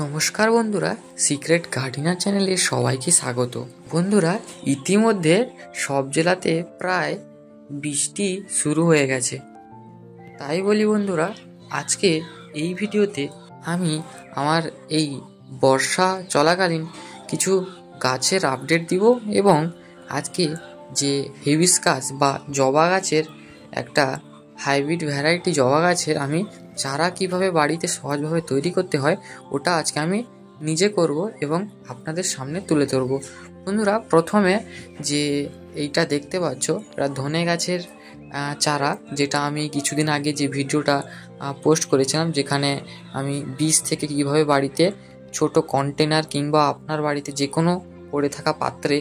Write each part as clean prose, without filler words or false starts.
নমস্কার বন্ধুরা, secret gardener চ্যানেলে সবাইকে স্বাগত। বন্ধুরা, ইতিমধ্যে সব জেলাতে প্রায় বৃষ্টি শুরু হয়ে গেছে। তাই বলি বন্ধুরা, আজকে এই ভিডিওতে আমি আমার এই বর্ষা চলাকালীন কিছু গাছের আপডেট দিব এবং আজকে যে হিবিস্কাস বা জবা গাছের একটা হাইব্রিড ভ্যারাইটি জবা গাছের আমি চারা কিভাবে বাড়িতে সহজভাবে তৈরি করতে হয় ওটা আজকে আমি নিজে করব এবং আপনাদের সামনে তুলে ধরব। বন্ধুরা, প্রথমে যে এইটা দেখতে পাচ্ছ এটা ধনে গাছের চারা, যেটা আমি কিছুদিন আগে যে ভিডিওটা পোস্ট করেছিলাম, যেখানে আমি বীজ থেকে কীভাবে বাড়িতে ছোট কন্টেনার কিংবা আপনার বাড়িতে যে কোনো পড়ে থাকা পাত্রে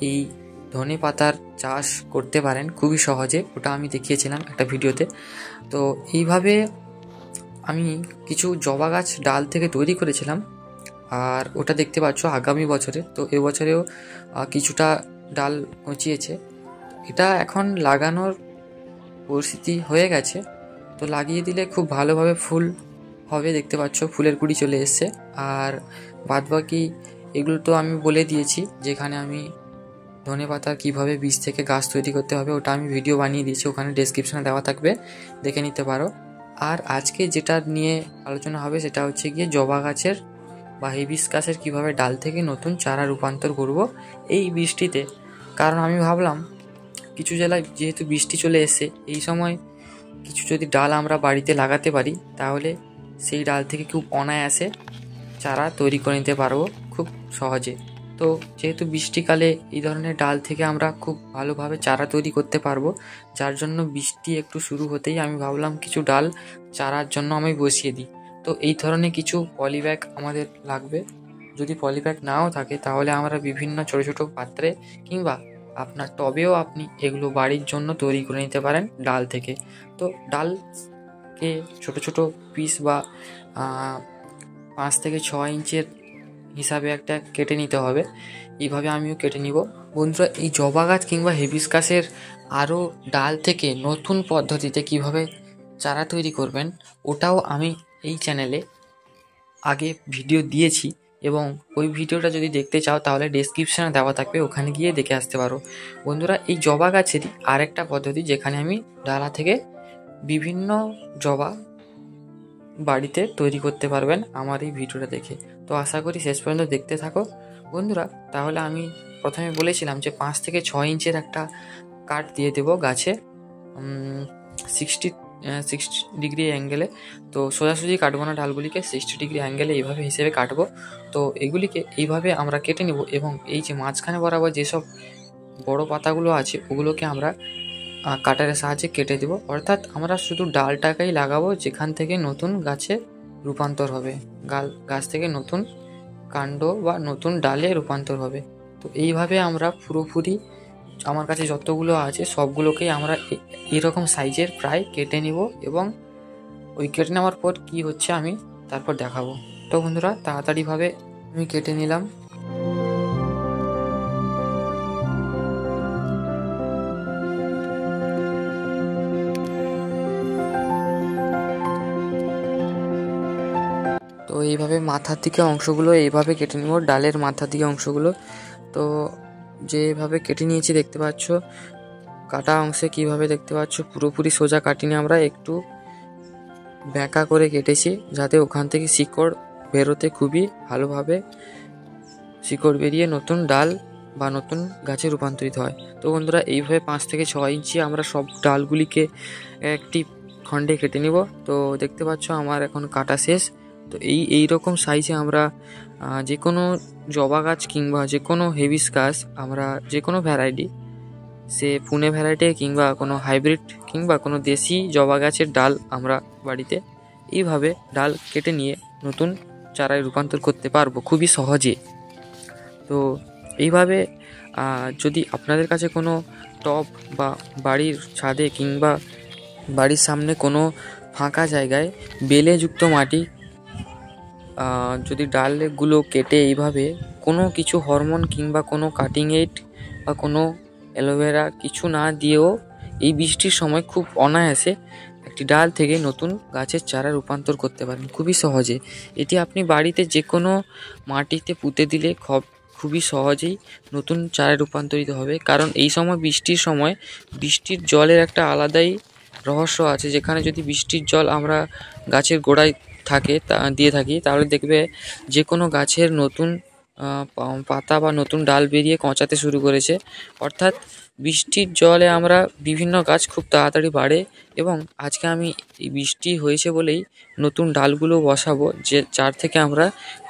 এই ধনে পাতার চাষ করতে পারেন খুবই সহজে, ওটা আমি দেখিয়েছিলাম একটা ভিডিওতে। তো এইভাবে আমি কিছু জবা গাছ ডাল থেকে তৈরি করেছিলাম, আর ওটা দেখতে পাচ্ছ আগামী বছরে। তো এবছরেও কিছুটা ডাল গজিয়েছে। এটা এখন লাগানোর পরিস্থিতি হয়ে গেছে, তো লাগিয়ে দিলে খুব ভালোভাবে ফুল হবে। দেখতে পাচ্ছ ফুলের কুড়ি চলে এসছে। আর বাদবাকি এগুলো তো আমি বলে দিয়েছি, যেখানে আমি ধনে পাতা কীভাবে বীজ থেকে গাছ তৈরি করতে হবে ওটা আমি ভিডিও বানিয়ে দিয়েছি, ওখানে ডেসক্রিপশনে দেওয়া থাকবে, দেখে নিতে পারো। আর আজকে যেটা নিয়ে আলোচনা হবে সেটা হচ্ছে গিয়ে জবা গাছের বা হিবিস্কাসের কীভাবে ডাল থেকে নতুন চারা রূপান্তর করব এই বৃষ্টিতে। কারণ আমি ভাবলাম কিছু জেলায় যেহেতু বৃষ্টি চলে এসছে, এই সময় কিছু যদি ডাল আমরা বাড়িতে লাগাতে পারি তাহলে সেই ডাল থেকে খুব অনায়াসে চারা তৈরি করে নিতে পারবো খুব সহজে। তো যেহেতু বৃষ্টিকালে এই ধরনের ডাল থেকে আমরা খুব ভালোভাবে চারা তৈরি করতে পারবো, যার জন্য বৃষ্টি একটু শুরু হতেই আমি ভাবলাম কিছু ডাল চারার জন্য আমি বসিয়ে দিই। তো এই ধরনের কিছু পলিব্যাগ আমাদের লাগবে। যদি পলিব্যাগ নাও থাকে তাহলে আমরা বিভিন্ন ছোট ছোট পাত্রে কিংবা আপনার টবেও আপনি এগুলো বাড়ির জন্য তৈরি করে নিতে পারেন ডাল থেকে। তো ডালকে ছোট ছোট পিস বা 5 থেকে 6 ইঞ্চের হিসাবে একটা কেটে নিতে হবে। এইভাবে আমিও কেটে নিব। বন্ধুরা, এই জবা গাছ কিংবা হিবিস্কাসের আরও ডাল থেকে নতুন পদ্ধতিতে কিভাবে চারা তৈরি করবেন ওটাও আমি এই চ্যানেলে আগে ভিডিও দিয়েছি, এবং ওই ভিডিওটা যদি দেখতে চাও তাহলে ডেসক্রিপশানে দেওয়া থাকবে, ওখানে গিয়ে দেখে আসতে পারো। বন্ধুরা, এই জবা গাছেরই আরেকটা পদ্ধতি, যেখানে আমি ডালা থেকে বিভিন্ন জবা বাড়িতে তৈরি করতে পারবেন আমার এই ভিডিওটা দেখে। তো আশা করি শেষ পর্যন্ত দেখতে থাকো বন্ধুরা। তাহলে আমি প্রথমে বলেছিলাম যে 5 থেকে 6 ইঞ্চের একটা কাট দিয়ে দেবো গাছে 60 ডিগ্রি অ্যাঙ্গেলে। তো সোজাসুজি কাটবো না, ডালগুলিকে 60 ডিগ্রি অ্যাঙ্গেলে এইভাবে হিসেবে কাটবো। তো এগুলিকে এইভাবে আমরা কেটে নেব, এবং এই যে মাঝখানে বরাবর যেসব বড় পাতাগুলো আছে ওগুলোকে আমরা কাটারের সাহায্যে কেটে দেব। অর্থাৎ আমরা শুধু ডালটাকেই লাগাবো যেখান থেকে নতুন গাছে রূপান্তর হবে, গাছ থেকে নতুন কাণ্ড বা নতুন ডালে রূপান্তর হবে। তো এইভাবে আমরা পুরোপুরি আমার কাছে যতগুলো আছে সবগুলোকেই আমরা এরকম সাইজের প্রায় কেটে নিব, এবং ওই কেটে নেওয়ার পর কি হচ্ছে আমি তারপর দেখাবো। তো বন্ধুরা, তাড়াতাড়িভাবে আমি কেটে নিলাম। তো এইভাবে মাথার দিকে অংশগুলো এইভাবে কেটে নেব, ডালের মাথার দিকে অংশগুলো। তো যেভাবে কেটে নিয়েছি দেখতে পাচ্ছ, কাটা অংশে কিভাবে দেখতে পাচ্ছ পুরোপুরি সোজা কাটিনি, আমরা একটু ব্যাঁকা করে কেটেছি, যাতে ওখান থেকে শিকড় বেরোতে খুবই ভালোভাবে শিকড় বেরিয়ে নতুন ডাল বা নতুন গাছে রূপান্তরিত হয়। তো বন্ধুরা, এইভাবে 5 থেকে 6 ইঞ্চি আমরা সব ডালগুলিকে একটি খণ্ডে কেটে নিব। তো দেখতে পাচ্ছ আমার এখন কাটা শেষ। তো এই রকম সাইজে আমরা যে কোনো জবা গাছ কিংবা যে কোনো হিবিস্কাস, আমরা যে কোনো ভ্যারাইটি, সে পুনে ভ্যারাইটি কিংবা কোনো হাইব্রিড কিংবা কোনো দেশি জবা গাছের ডাল আমরা বাড়িতে এইভাবে ডাল কেটে নিয়ে নতুন চারায় রূপান্তর করতে পারবো খুবই সহজে। তো এইভাবে যদি আপনাদের কাছে কোনো টব বা বাড়ির ছাদে কিংবা বাড়ির সামনে কোনো ফাঁকা জায়গায় বেলেযুক্ত মাটি, যদি ডালগুলো কেটে এইভাবে কোনো কিছু হরমোন কিংবা কোনো কাটিং এইড বা কোনো অ্যালোভেরা কিছু না দিয়েও এই বৃষ্টির সময় খুব অনায়াসে একটি ডাল থেকে নতুন গাছের চারা রূপান্তর করতে পারেন খুবই সহজে। এটি আপনি বাড়িতে যে কোনো মাটিতে পুঁতে দিলে খুবই সহজেই নতুন চারায় রূপান্তরিত হবে। কারণ এই সময় বৃষ্টির সময় বৃষ্টির জলের একটা আলাদাই রহস্য আছে, যেখানে যদি বৃষ্টির জল আমরা গাছের গোড়ায় দিয়ে থাকি তাহলে দেখবে যে কোনো গাছের নতুন পাতা বা নতুন ডাল বেরিয়ে গজাতে শুরু করেছে। অর্থাৎ বৃষ্টির জলে আমরা বিভিন্ন গাছ খুব তাড়াতাড়ি বাড়ে। এবং আজকে আমি এই বৃষ্টি হয়েছে বলেই নতুন ডালগুলো বসাবো, যার থেকে আমরা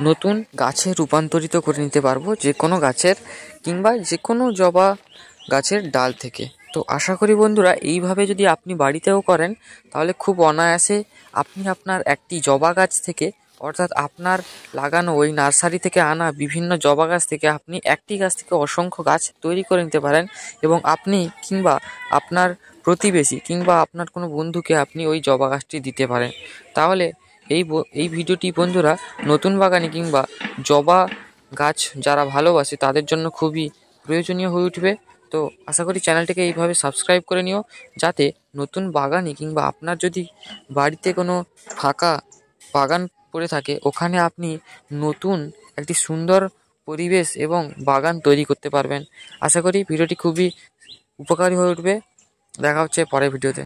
নতুন গাছে রূপান্তরিত করে নিতে পারবো, যে কোনো গাছের কিংবা যে কোনো জবা গাছের ডাল থেকে। তো আশা করি বন্ধুরা এইভাবে যদি আপনি বাড়িতেও করেন তাহলে খুব অনায়াসে আপনি আপনার একটি জবা গাছ থেকে, অর্থাৎ আপনার লাগানো ওই নার্সারি থেকে আনা বিভিন্ন জবা গাছ থেকে আপনি একটি গাছ থেকে অসংখ্য গাছ তৈরি করে নিতে পারেন। এবং আপনি কিংবা আপনার প্রতিবেশী কিংবা আপনার কোনো বন্ধুকে আপনি ওই জবা গাছটি দিতে পারেন। তাহলে এই ভিডিওটি বন্ধুরা নতুন বাগানি কিংবা জবা গাছ যারা ভালোবাসে তাদের জন্য খুবই প্রয়োজনীয় হয়ে উঠবে। তো আশা করি চ্যানেলটিকে এইভাবে সাবস্ক্রাইব করে নিও, যাতে নতুন বাগানি কিংবা আপনার যদি বাড়িতে কোনো ফাঁকা বাগান পড়ে থাকে ওখানে আপনি নতুন একটি সুন্দর পরিবেশ এবং বাগান তৈরি করতে পারবেন। আশা করি ভিডিওটি খুবই উপকারী হয়ে উঠবে। দেখা হচ্ছে পরের ভিডিওতে।